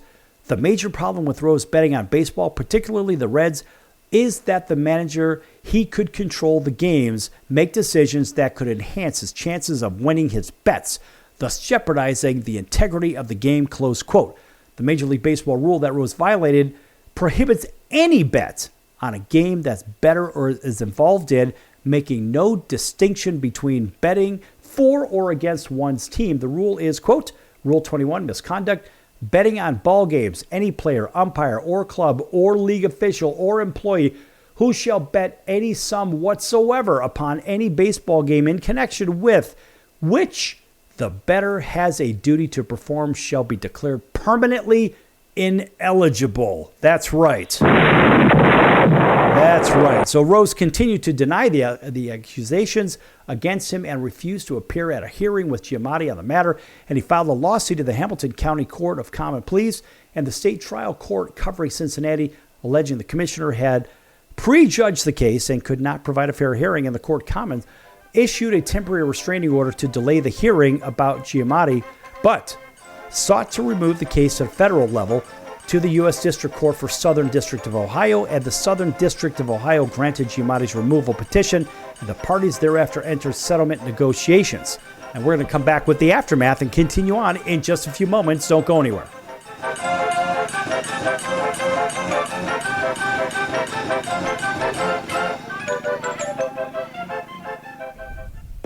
the major problem with Rose betting on baseball, particularly the Reds, is that the manager, he could control the games, make decisions that could enhance his chances of winning his bets, thus jeopardizing the integrity of the game, close quote. The Major League Baseball rule that Rose violated prohibits any bet on a game that's better or is involved in, making no distinction between betting for or against one's team. The rule is, quote, Rule 21, misconduct, betting on ball games, any player, umpire, or club, or league official, or employee who shall bet any sum whatsoever upon any baseball game in connection with which the bettor has a duty to perform shall be declared permanently ineligible. That's right. That's right. So Rose continued to deny the accusations against him and refused to appear at a hearing with Giamatti on the matter, and he filed a lawsuit to the Hamilton County Court of Common Pleas and the state trial court covering Cincinnati, alleging the commissioner had prejudged the case and could not provide a fair hearing, and the court commons issued a temporary restraining order to delay the hearing about Giamatti, but sought to remove the case at a federal level to the U.S. District Court for Southern District of Ohio, and the Southern District of Ohio granted Giamatti's removal petition, and the parties thereafter entered settlement negotiations. And we're going to come back with the aftermath and continue on in just a few moments. Don't go anywhere.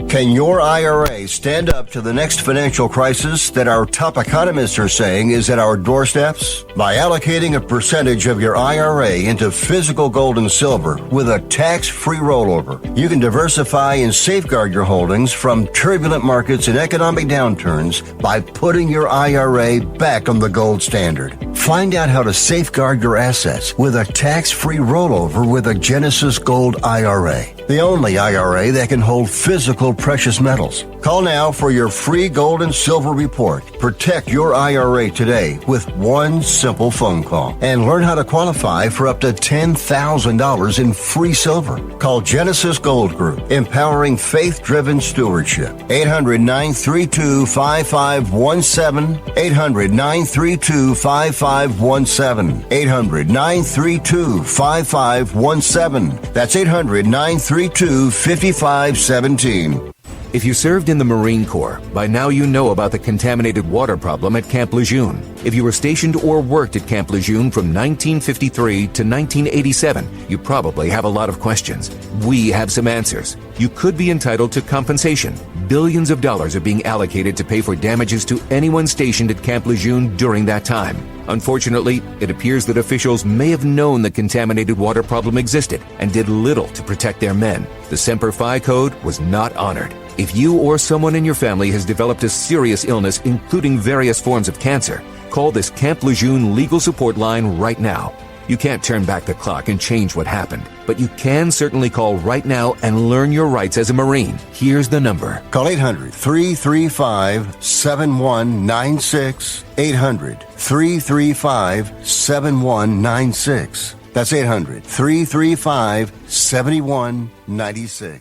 Can your IRA stand up to the next financial crisis that our top economists are saying is at our doorsteps? By allocating a percentage of your IRA into physical gold and silver with a tax-free rollover, you can diversify and safeguard your holdings from turbulent markets and economic downturns by putting your IRA back on the gold standard. Find out how to safeguard your assets with a tax-free rollover with a Genesis Gold IRA, the only IRA that can hold physical precious metals. Call now for your free gold and silver report. Protect your IRA today with one simple phone call and learn how to qualify for up to $10,000 in free silver. Call Genesis Gold Group, empowering faith-driven stewardship. 800-932-5517. 800-932-5517. 800-932-5517. That's 800-932-5517. If you served in the Marine Corps, by now you know about the contaminated water problem at Camp Lejeune. If you were stationed or worked at Camp Lejeune from 1953 to 1987, you probably have a lot of questions. We have some answers. You could be entitled to compensation. Billions of dollars are being allocated to pay for damages to anyone stationed at Camp Lejeune during that time. Unfortunately, it appears that officials may have known the contaminated water problem existed and did little to protect their men. The Semper Fi Code was not honored. If you or someone in your family has developed a serious illness, including various forms of cancer, call this Camp Lejeune legal support line right now. You can't turn back the clock and change what happened, but you can certainly call right now and learn your rights as a Marine. Here's the number. Call 800-335-7196. 800-335-7196. That's 800-335-7196.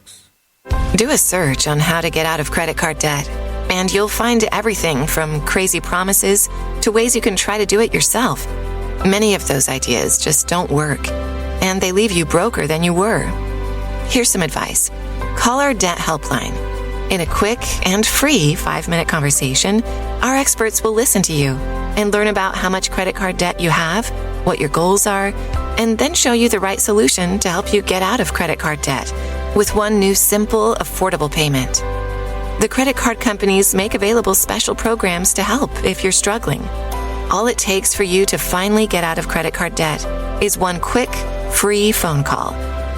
Do a search on how to get out of credit card debt, and you'll find everything from crazy promises to ways you can try to do it yourself. Many of those ideas just don't work. and they leave you broker than you were. Here's some advice. Call our debt helpline. In a quick and free 5-minute conversation, our experts will listen to you and learn about how much credit card debt you have, what your goals are, and then show you the right solution to help you get out of credit card debt with one new simple, affordable payment. The credit card companies make available special programs to help if you're struggling. All it takes for you to finally get out of credit card debt is one quick, free phone call.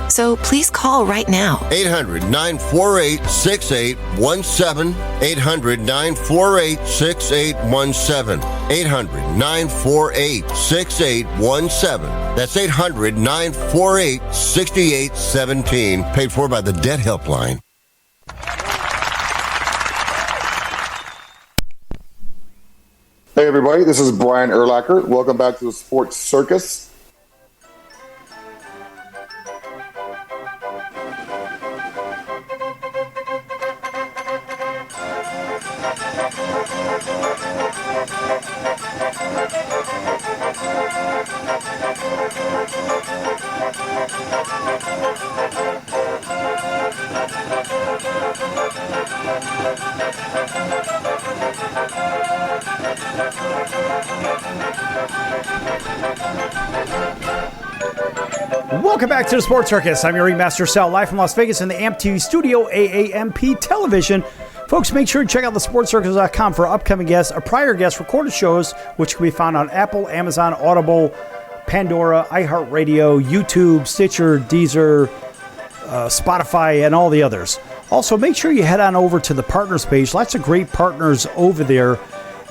So please call right now. 800-948-6817. 800-948-6817. 800-948-6817. That's 800-948-6817. Paid for by the Debt Helpline. Hey everybody, this is Brian Urlacher. Welcome back to the Sports Circus. Welcome back to the Sports Circus. I'm your ringmaster, Sal, live from Las Vegas in the AMP TV studio, AAMP television. Folks, make sure to check out thesportscircus.com for upcoming guests, or prior guests, recorded shows, which can be found on Apple, Amazon, Audible, Pandora, iHeartRadio, YouTube, Stitcher, Deezer, Spotify, and all the others. Also, make sure you head on over to the partners page. Lots of great partners over there.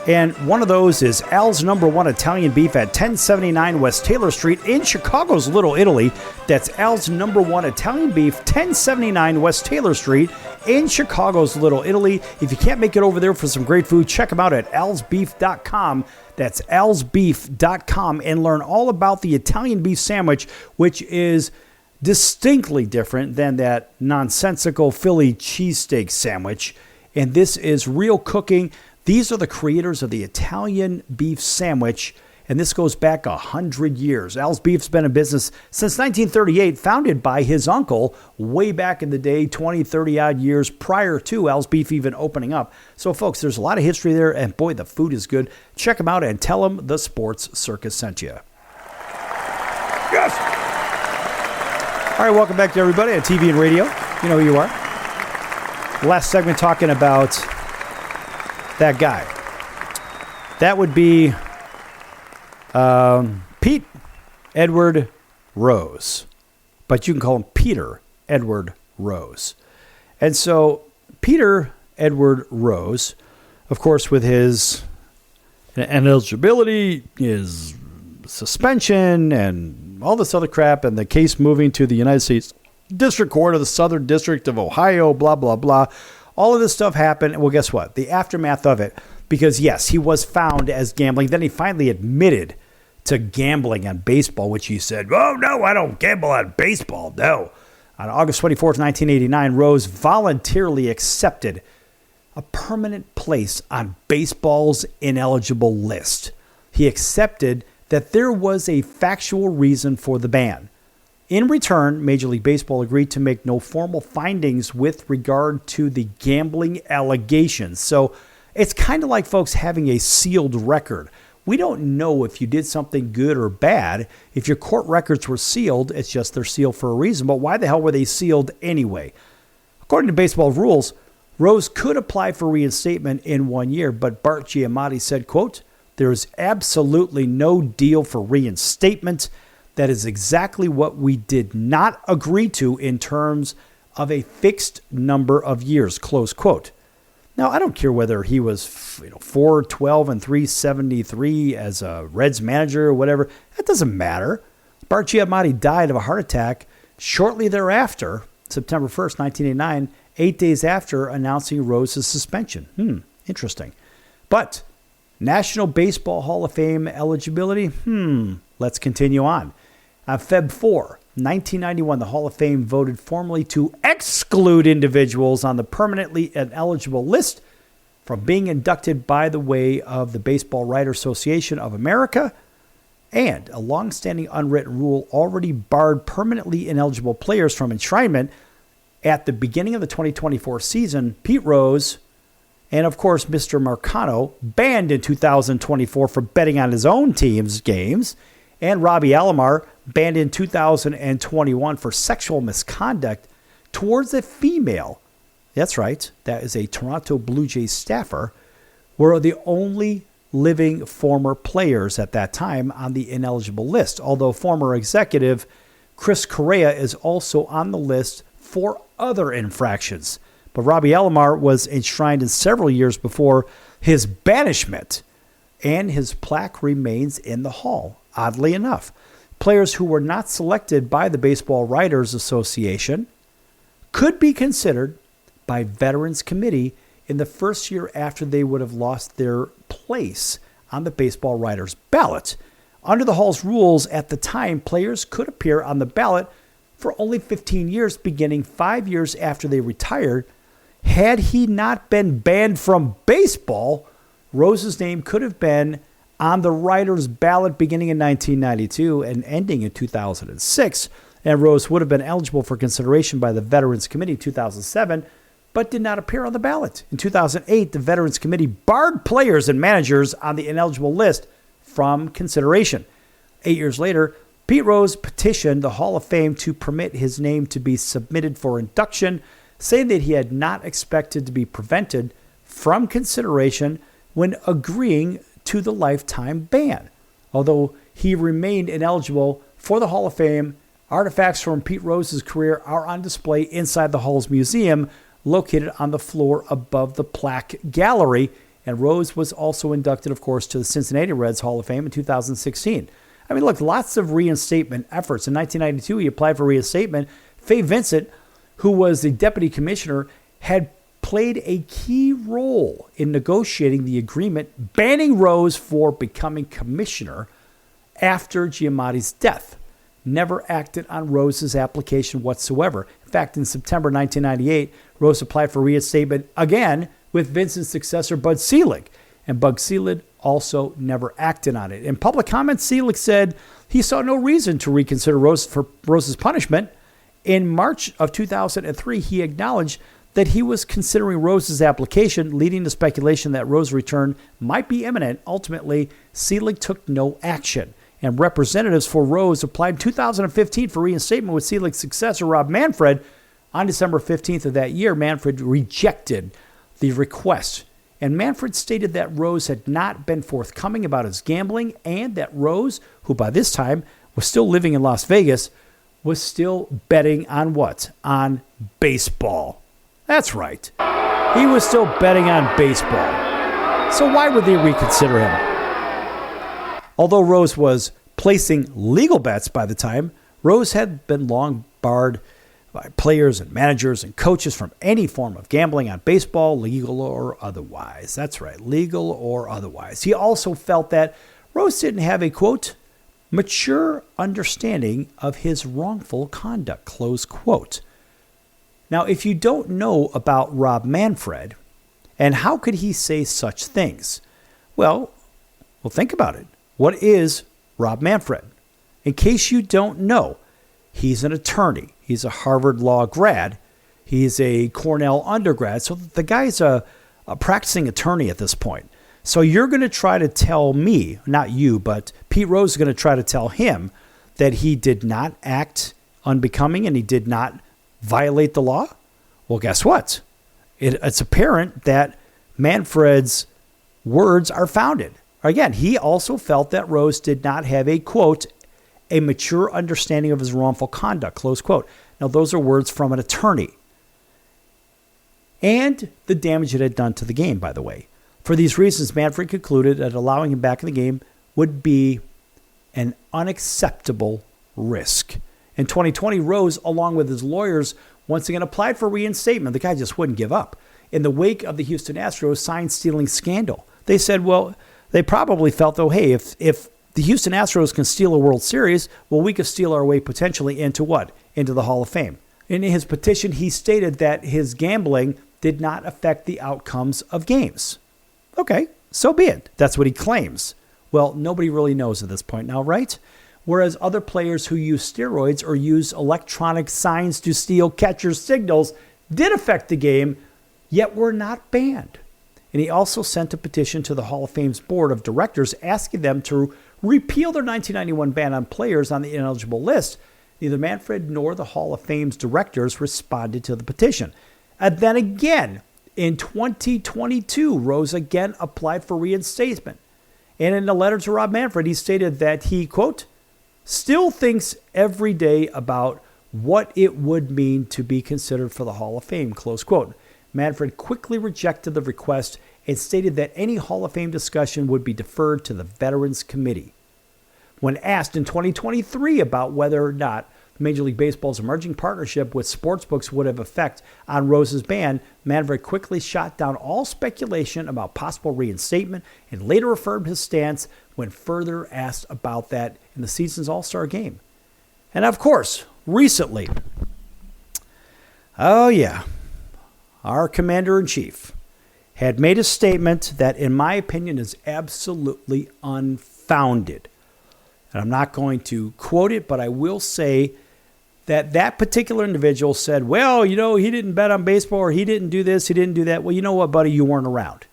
And one of those is Al's Number One Italian Beef at 1079 West Taylor Street in Chicago's Little Italy. That's Al's Number One Italian Beef, 1079 West Taylor Street in Chicago's Little Italy. If you can't make it over there for some great food, check them out at alsbeef.com. That's alsbeef.com, and learn all about the Italian beef sandwich, which is distinctly different than that nonsensical Philly cheesesteak sandwich. And this is real cooking. These are the creators of the Italian beef sandwich, and this goes back 100 years. Al's Beef's been in business since 1938, founded by his uncle way back in the day, 20, 30-odd years prior to Al's Beef even opening up. So, folks, there's a lot of history there, and, boy, the food is good. Check them out and tell them the Sports Circus sent you. Yes! All right, welcome back to everybody on TV and radio. You know who you are. Last segment talking about that guy. That would be Pete Edward Rose. But you can call him Peter Edward Rose. And so Peter Edward Rose, of course, with his ineligibility, his suspension, and all this other crap, and the case moving to the United States District Court of the Southern District of Ohio, blah, blah, blah. All of this stuff happened. Well, guess what? The aftermath of it, because, yes, he was found as gambling. Then he finally admitted to gambling on baseball, which he said, oh, no, I don't gamble on baseball, no. On August 24th, 1989, Rose voluntarily accepted a permanent place on baseball's ineligible list. He accepted that there was a factual reason for the ban. In return, Major League Baseball agreed to make no formal findings with regard to the gambling allegations. So it's kind of like, folks, having a sealed record. We don't know if you did something good or bad. If your court records were sealed, it's just they're sealed for a reason. But why the hell were they sealed anyway? According to baseball rules, Rose could apply for reinstatement in 1 year, but Bart Giamatti said, quote, there is absolutely no deal for reinstatement. That is exactly what we did not agree to in terms of a fixed number of years, close quote. Now, I don't care whether he was 4-12 and 373 as a Reds manager or whatever. That doesn't matter. Bart Giamatti died of a heart attack shortly thereafter, September 1st, 1989, 8 days after announcing Rose's suspension. Interesting. But National Baseball Hall of Fame eligibility? Let's continue on. On Feb 4, 1991, the Hall of Fame voted formally to exclude individuals on the permanently ineligible list from being inducted by the way of the Baseball Writers Association of America And a long-standing unwritten rule already barred permanently ineligible players from enshrinement. At the beginning of the 2024 season, Pete Rose and, of course, Mr. Marcano banned in 2024 for betting on his own team's games, and Robbie Alomar banned in 2021 for sexual misconduct towards a female. That's right, that is a Toronto Blue Jays staffer, were the only living former players at that time on the ineligible list, although former executive Chris Correa is also on the list for other infractions. But Robbie Alomar was enshrined in several years before his banishment, and his plaque remains in the hall. Oddly enough, players who were not selected by the Baseball Writers Association could be considered by Veterans Committee in the first year after they would have lost their place on the Baseball Writers ballot. Under the Hall's rules at the time, players could appear on the ballot for only 15 years, beginning 5 years after they retired. Had he not been banned from baseball, Rose's name could have been on the writers' ballot beginning in 1992 and ending in 2006, and Rose would have been eligible for consideration by the Veterans Committee in 2007, but did not appear on the ballot. In 2008, the Veterans Committee barred players and managers on the ineligible list from consideration. 8 years later, Pete Rose petitioned the Hall of Fame to permit his name to be submitted for induction, saying that he had not expected to be prevented from consideration when agreeing to the lifetime ban. Although he remained ineligible for the Hall of Fame, artifacts from Pete Rose's career are on display inside the Hall's museum, located on the floor above the plaque gallery. And Rose was also inducted, of course, to the Cincinnati Reds Hall of Fame in 2016. I mean, look, lots of reinstatement efforts. In 1992, he applied for reinstatement. Faye Vincent, who was the deputy commissioner, had played a key role in negotiating the agreement banning Rose for becoming commissioner after Giamatti's death. Never acted on Rose's application whatsoever. In fact, in September 1998, Rose applied for reinstatement again with Vincent's successor, Bud Selig. And Bud Selig also never acted on it. In public comments, Selig said he saw no reason to reconsider Rose's punishment. In March of 2003, he acknowledged that he was considering Rose's application, leading to speculation that Rose's return might be imminent. Ultimately, Selig took no action, and representatives for Rose applied in 2015 for reinstatement with Selig's successor, Rob Manfred. On December 15th of that year, Manfred rejected the request, and Manfred stated that Rose had not been forthcoming about his gambling, and that Rose, who by this time was still living in Las Vegas, was still betting on what? On baseball. That's right. He was still betting on baseball. So why would they reconsider him? Although Rose was placing legal bets by the time, Rose had been long barred by players and managers and coaches from any form of gambling on baseball, legal or otherwise. That's right, legal or otherwise. He also felt that Rose didn't have a, quote, mature understanding of his wrongful conduct, close quote. Now, if you don't know about Rob Manfred, and how could he say such things? Well, think about it. What is Rob Manfred? In case you don't know, he's an attorney. He's a Harvard Law grad. He's a Cornell undergrad. So the guy's a practicing attorney at this point. So you're going to try to tell me, not you, but Pete Rose is going to try to tell him that he did not act unbecoming and he did not violate the law? Well, guess what? It's apparent that Manfred's words are founded. Again, he also felt that Rose did not have a, quote, a mature understanding of his wrongful conduct, close quote. Now, those are words from an attorney. And the damage it had done to the game, by the way. For these reasons, Manfred concluded that allowing him back in the game would be an unacceptable risk. In 2020, Rose, along with his lawyers, once again applied for reinstatement. The guy just wouldn't give up. In the wake of the Houston Astros sign-stealing scandal, they said, well, they probably felt, though, hey, if the Houston Astros can steal a World Series, well, we could steal our way potentially into what? Into the Hall of Fame. In his petition, he stated that his gambling did not affect the outcomes of games. Okay, so be it. That's what he claims. Well, nobody really knows at this point now, right? Whereas other players who use steroids or use electronic signs to steal catcher's signals did affect the game, yet were not banned. And he also sent a petition to the Hall of Fame's board of directors asking them to repeal their 1991 ban on players on the ineligible list. Neither Manfred nor the Hall of Fame's directors responded to the petition. And then again, in 2022, Rose again applied for reinstatement. And in a letter to Rob Manfred, he stated that he, quote, still thinks every day about what it would mean to be considered for the Hall of Fame, close quote. Manfred quickly rejected the request and stated that any Hall of Fame discussion would be deferred to the Veterans Committee. When asked in 2023 about whether or not Major League Baseball's emerging partnership with sportsbooks would have effect on Rose's ban, Manfred quickly shot down all speculation about possible reinstatement and later affirmed his stance when further asked about that in the season's All-Star game. And of course, recently, our commander-in-chief had made a statement that, in my opinion, is absolutely unfounded. And I'm not going to quote it, but I will say that particular individual said, well, he didn't bet on baseball, or he didn't do this, he didn't do that. Well, you know what, buddy? You weren't around.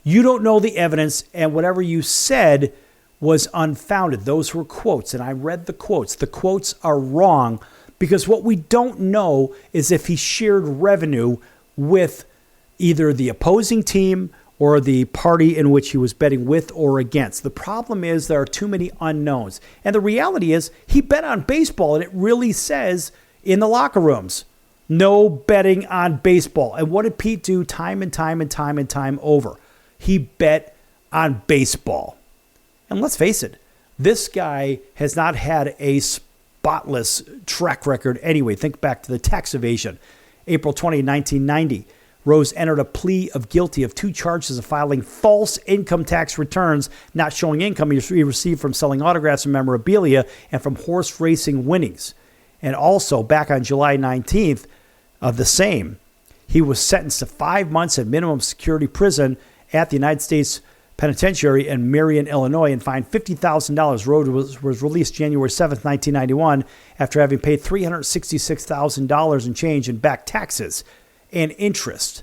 You don't know the evidence, and whatever you said was unfounded. Those were quotes, and I read the quotes. The quotes are wrong because what we don't know is if he shared revenue with either the opposing team or the party in which he was betting with or against. The problem is there are too many unknowns. And the reality is he bet on baseball, and it really says in the locker rooms, no betting on baseball. And what did Pete do time and time over? He bet on baseball. And let's face it, this guy has not had a spotless track record anyway. Think back to the tax evasion. April 20, 1990. Rose entered a plea of guilty of 2 charges of filing false income tax returns, not showing income he received from selling autographs and memorabilia, and from horse racing winnings. And also, back on July 19th of the same, he was sentenced to 5 months in minimum security prison at the United States Penitentiary in Marion, Illinois, and fined $50,000. Rose was released January 7th, 1991, after having paid $366,000 in change in back taxes and interest.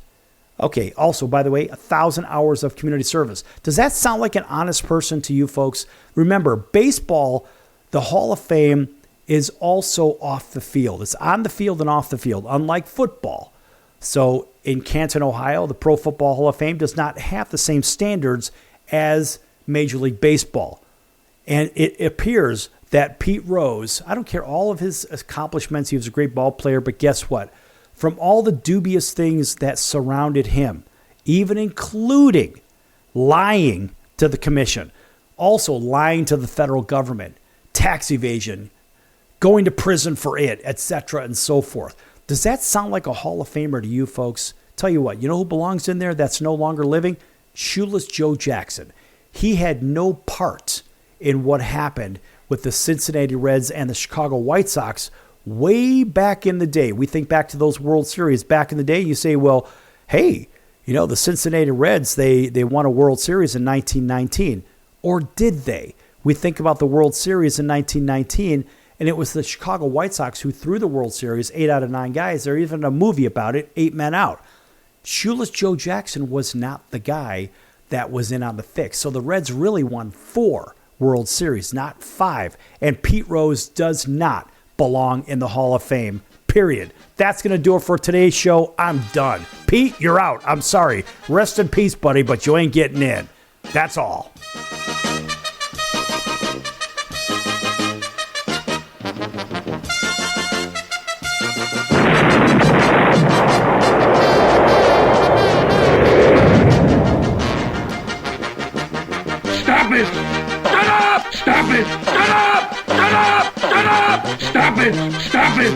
Okay, also, by the way, 1,000 hours of community service. Does that sound like an honest person to you folks? Remember, baseball, the Hall of Fame, is also off the field. It's on the field and off the field, unlike football. So in Canton, Ohio, the Pro Football Hall of Fame does not have the same standards as Major League Baseball. And it appears that Pete Rose, I don't care all of his accomplishments, he was a great ball player, but guess what? From all the dubious things that surrounded him, even including lying to the commission, also lying to the federal government, tax evasion, going to prison for it, etc., and so forth. Does that sound like a Hall of Famer to you folks? Tell you what, you know who belongs in there that's no longer living? Shoeless Joe Jackson. He had no part in what happened with the Cincinnati Reds and the Chicago White Sox way back in the day. We think back to those World Series back in the day. You say, well, hey, the Cincinnati Reds, they won a World Series in 1919. Or did they? We think about the World Series in 1919, and it was the Chicago White Sox who threw the World Series, 8 out of 9 guys. There's even a movie about it, 8 Men Out. Shoeless Joe Jackson was not the guy that was in on the fix. So the Reds really won 4 World Series, not 5. And Pete Rose does not belong in the Hall of Fame, period. That's going to do it for today's show. I'm done. Pete, you're out. I'm sorry. Rest in peace, buddy, but you ain't getting in. That's all. Stop it! Shut up! Stop it! Shut up! Shut up! Shut up! Stop it! Stop it!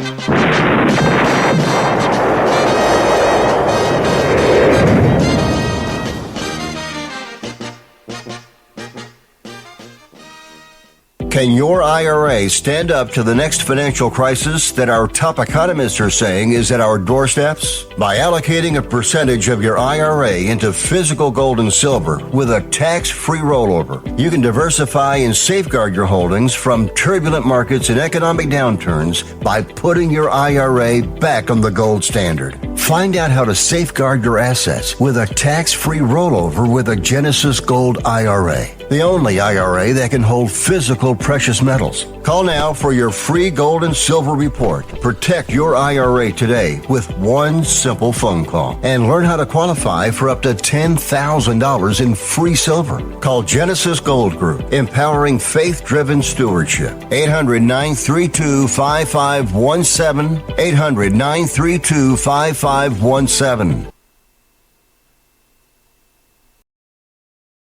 Can your IRA stand up to the next financial crisis that our top economists are saying is at our doorsteps? By allocating a percentage of your IRA into physical gold and silver with a tax-free rollover, you can diversify and safeguard your holdings from turbulent markets and economic downturns by putting your IRA back on the gold standard. Find out how to safeguard your assets with a tax-free rollover with a Genesis Gold IRA, the only IRA that can hold physical precious metals. Call now for your free gold and silver report. Protect your IRA today with one simple phone call and learn how to qualify for up to $10,000 in free silver. Call Genesis Gold Group, empowering faith-driven stewardship. 800-932-5517. 800-932-5517.